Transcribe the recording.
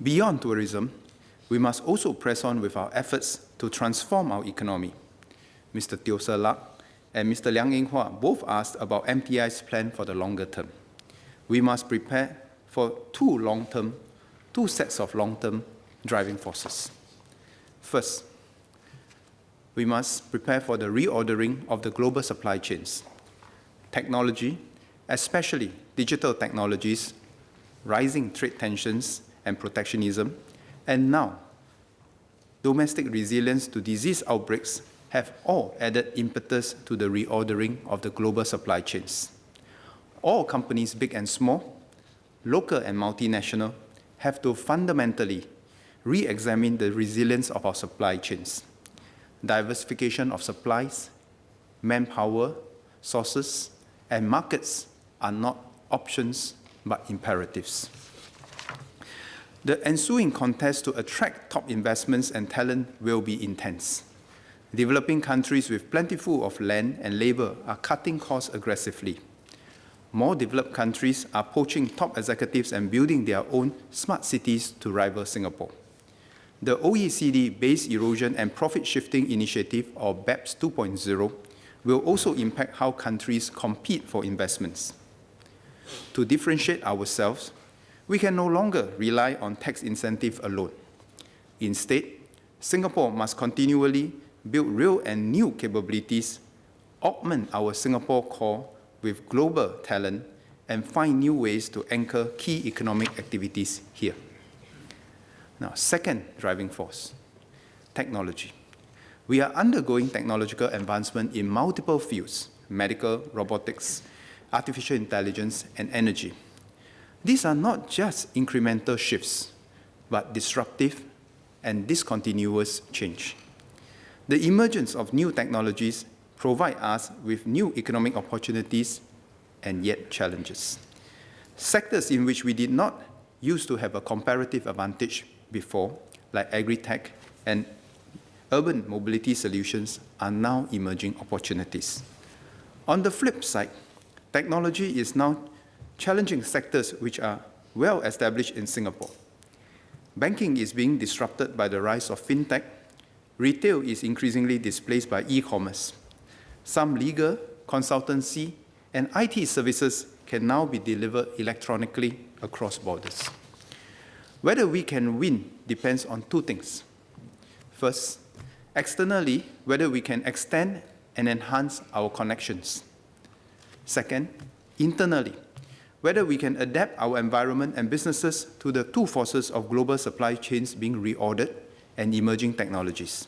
Beyond tourism, we must also press on with our efforts to transform our economy. Mr. Teo Ser Luck and Mr. Liang Eng-hua both asked about MPI's plan for the longer term. We must prepare for two sets of long-term driving forces. First, we must prepare for the reordering of the global supply chains. Technology, especially digital technologies, rising trade tensions and protectionism, and now domestic resilience to disease outbreaks have all added impetus to the reordering of the global supply chains. All companies, big and small, local and multinational, have to fundamentally re-examine the resilience of our supply chains. Diversification of supplies, manpower, sources, and markets are not options but imperatives. The ensuing contest to attract top investments and talent will be intense. Developing countries with plentiful of land and labor are cutting costs aggressively. More developed countries are poaching top executives and building their own smart cities to rival Singapore. The OECD Base Erosion and Profit Shifting Initiative, or BEPS 2.0, will also impact how countries compete for investments. To differentiate ourselves, we can no longer rely on tax incentive alone. Instead, Singapore must continually build real and new capabilities, augment our Singapore core with global talent, and find new ways to anchor key economic activities here. Now, second driving force, technology. We are undergoing technological advancement in multiple fields: medical, robotics, artificial intelligence, and energy. These are not just incremental shifts, but disruptive and discontinuous change. The emergence of new technologies provide us with new economic opportunities and yet challenges. Sectors in which we did not used to have a comparative advantage before, like agri-tech and urban mobility solutions, are now emerging opportunities. On the flip side, technology is now challenging sectors which are well established in Singapore. Banking is being disrupted by the rise of fintech. Retail is increasingly displaced by e-commerce. Some legal, consultancy, and IT services can now be delivered electronically across borders. Whether we can win depends on two things. First, externally, whether we can extend and enhance our connections. Second, internally, whether we can adapt our environment and businesses to the two forces of global supply chains being reordered and emerging technologies.